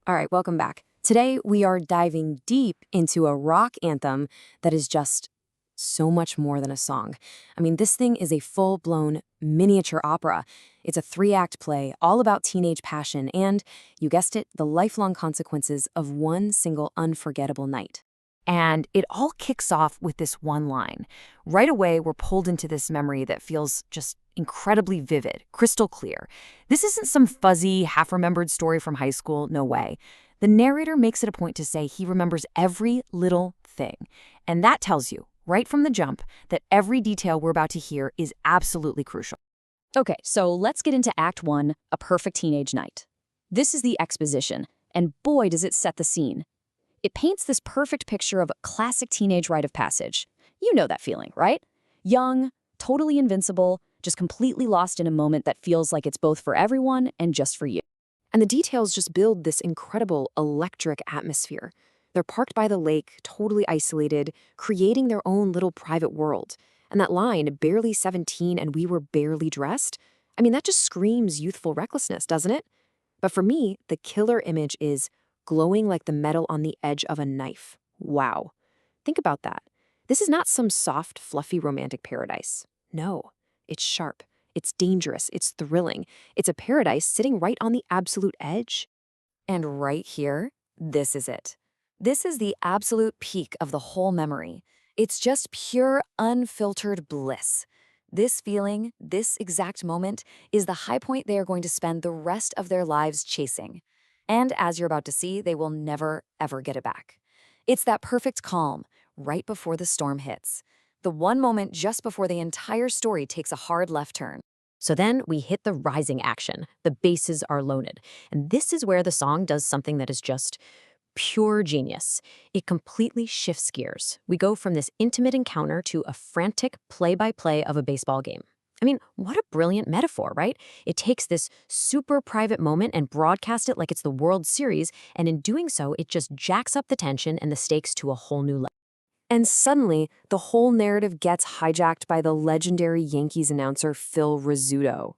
All right, welcome back. Today, we are diving deep into a rock anthem that is just so much more than a song. I mean, this thing is a full-blown miniature opera. It's a three-act play all about teenage passion and, you guessed it, the lifelong consequences of one single unforgettable night. And it all kicks off with this one line. Right away, we're pulled into this memory that feels just incredibly vivid, crystal clear. This isn't some fuzzy, half-remembered story from high school, no way. The narrator makes it a point to say he remembers every little thing. And that tells you, right from the jump, that every detail we're about to hear is absolutely crucial. Okay, so let's get into Act 1, A Perfect Teenage Night. This is the exposition, and boy does it set the scene. It paints this perfect picture of a classic teenage rite of passage. You know that feeling, right? Young, totally invincible, just completely lost in a moment that feels like it's both for everyone and just for you. And the details just build this incredible electric atmosphere. They're parked by the lake, totally isolated, creating their own little private world. And that line, barely 17 and we were barely dressed, I mean, that just screams youthful recklessness, doesn't it? But for me, the killer image is glowing like the metal on the edge of a knife. Wow. Think about that. This is not some soft, fluffy romantic paradise. No, it's sharp. It's dangerous. It's thrilling. It's a paradise sitting right on the absolute edge. And right here, this is it. This is the absolute peak of the whole memory. It's just pure, unfiltered bliss. This feeling, this exact moment, is the high point they are going to spend the rest of their lives chasing. And as you're about to see, they will never, ever get it back. It's that perfect calm, right before the storm hits. The one moment just before the entire story takes a hard left turn. So then we hit the rising action. The basses are loaded. And this is where the song does something that is just pure genius. It completely shifts gears. We go from this intimate encounter to a frantic play-by-play of a baseball game. I mean, what a brilliant metaphor, right? It takes this super private moment and broadcasts it like it's the World Series, and in doing so, it just jacks up the tension and the stakes to a whole new level. And suddenly, the whole narrative gets hijacked by the legendary Yankees announcer Phil Rizzuto.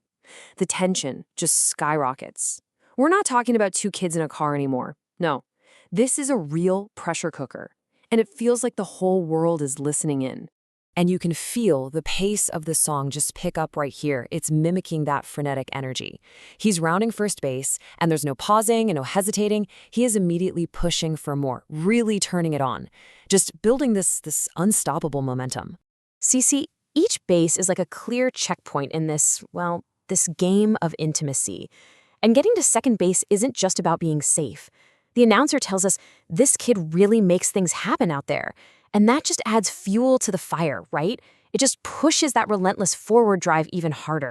The tension just skyrockets. We're not talking about two kids in a car anymore. No, this is a real pressure cooker, and it feels like the whole world is listening in. And you can feel the pace of the song just pick up right here. It's mimicking that frenetic energy. He's rounding first base, and there's no pausing and no hesitating. He is immediately pushing for more, really turning it on, just building this unstoppable momentum. See, each base is like a clear checkpoint in this game of intimacy. And getting to second base isn't just about being safe. The announcer tells us this kid really makes things happen out there. And that just adds fuel to the fire, right? It just pushes that relentless forward drive even harder.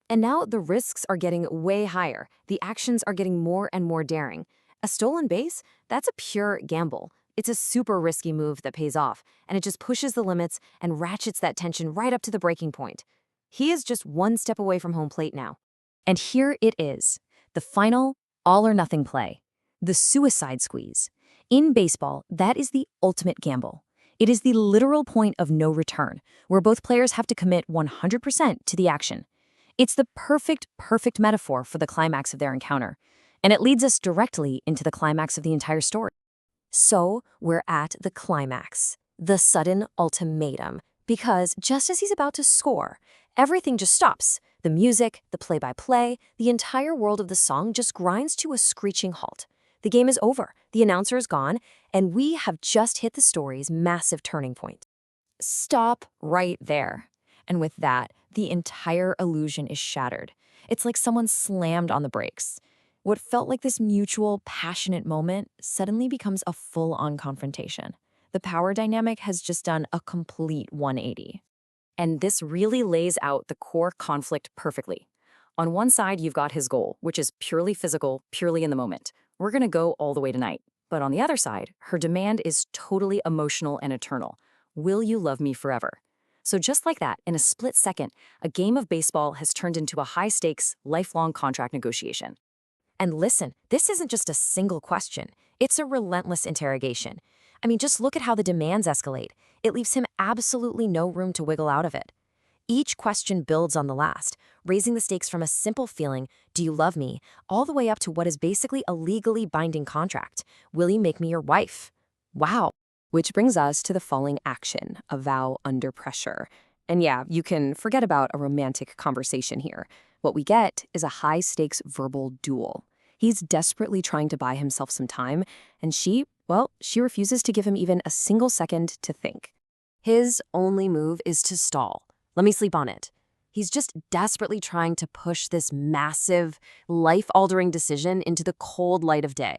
And now the risks are getting way higher. The actions are getting more and more daring. A stolen base? That's a pure gamble. It's a super risky move that pays off, and it just pushes the limits and ratchets that tension right up to the breaking point. He is just one step away from home plate now. And here it is, the final all-or-nothing play, the suicide squeeze. In baseball, that is the ultimate gamble. It is the literal point of no return, where both players have to commit 100% to the action. It's the perfect metaphor for the climax of their encounter, and it leads us directly into the climax of the entire story. So we're at the climax, the sudden ultimatum, because just as he's about to score, everything just stops. The music, the play-by-play, the entire world of the song just grinds to a screeching halt. The game is over, the announcer is gone, and we have just hit the story's massive turning point. Stop right there. And with that, the entire illusion is shattered. It's like someone slammed on the brakes. What felt like this mutual, passionate moment suddenly becomes a full-on confrontation. The power dynamic has just done a complete 180. And this really lays out the core conflict perfectly. On one side, you've got his goal, which is purely physical, purely in the moment. We're going to go all the way tonight. But on the other side, her demand is totally emotional and eternal. Will you love me forever? So just like that, in a split second, a game of baseball has turned into a high-stakes, lifelong contract negotiation. And listen, this isn't just a single question. It's a relentless interrogation. I mean, just look at how the demands escalate. It leaves him absolutely no room to wiggle out of it. Each question builds on the last, raising the stakes from a simple feeling, do you love me, all the way up to what is basically a legally binding contract. Will you make me your wife? Wow. Which brings us to the following action, a vow under pressure. And yeah, you can forget about a romantic conversation here. What we get is a high-stakes verbal duel. He's desperately trying to buy himself some time, and she refuses to give him even a single second to think. His only move is to stall. Let me sleep on it. He's just desperately trying to push this massive, life-altering decision into the cold light of day,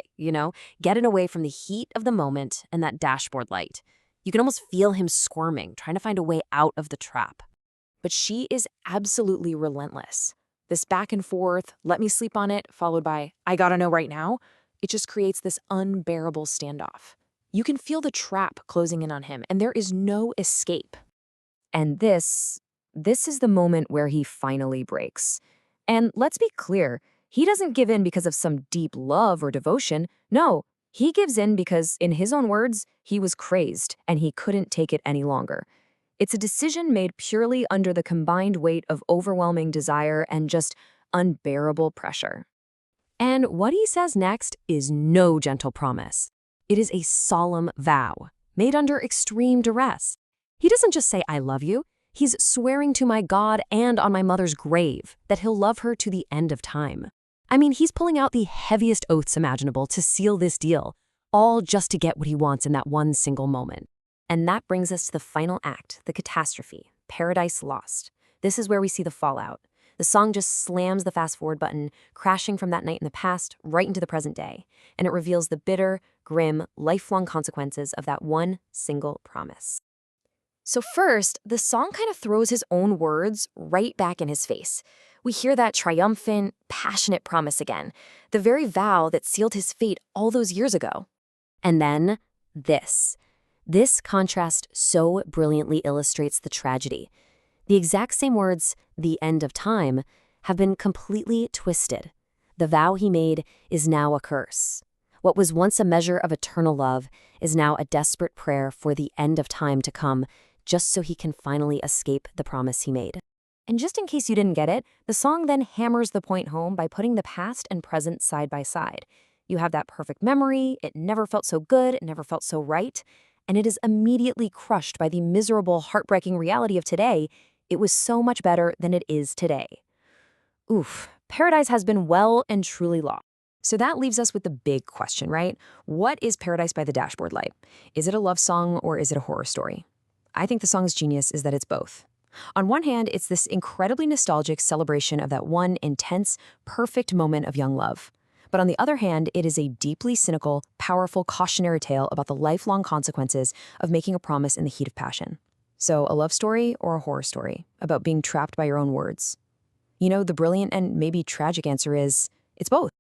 get it away from the heat of the moment and that dashboard light. You can almost feel him squirming, trying to find a way out of the trap. But she is absolutely relentless. This back and forth, let me sleep on it, followed by, I gotta know right now, it just creates this unbearable standoff. You can feel the trap closing in on him, and there is no escape. And this is the moment where he finally breaks. And let's be clear, he doesn't give in because of some deep love or devotion. No, he gives in because, in his own words, he was crazed and he couldn't take it any longer. It's a decision made purely under the combined weight of overwhelming desire and just unbearable pressure. And what he says next is no gentle promise. It is a solemn vow, made under extreme duress. He doesn't just say, I love you. He's swearing to my God and on my mother's grave that he'll love her to the end of time. I mean, he's pulling out the heaviest oaths imaginable to seal this deal, all just to get what he wants in that one single moment. And that brings us to the final act, the catastrophe, Paradise Lost. This is where we see the fallout. The song just slams the fast-forward button, crashing from that night in the past right into the present day, and it reveals the bitter, grim, lifelong consequences of that one single promise. So first, the song kind of throws his own words right back in his face. We hear that triumphant, passionate promise again, the very vow that sealed his fate all those years ago. And then this. This contrast so brilliantly illustrates the tragedy. The exact same words, the end of time, have been completely twisted. The vow he made is now a curse. What was once a measure of eternal love is now a desperate prayer for the end of time to come, just so he can finally escape the promise he made. And just in case you didn't get it, the song then hammers the point home by putting the past and present side by side. You have that perfect memory, it never felt so good, it never felt so right, and it is immediately crushed by the miserable, heartbreaking reality of today. It was so much better than it is today. Oof, Paradise has been well and truly lost. So that leaves us with the big question, right? What is Paradise by the Dashboard Light? Is it a love song or is it a horror story? I think the song's genius is that it's both. On one hand, it's this incredibly nostalgic celebration of that one intense, perfect moment of young love. But on the other hand, it is a deeply cynical, powerful cautionary tale about the lifelong consequences of making a promise in the heat of passion. So a love story or a horror story about being trapped by your own words? The brilliant and maybe tragic answer is, it's both.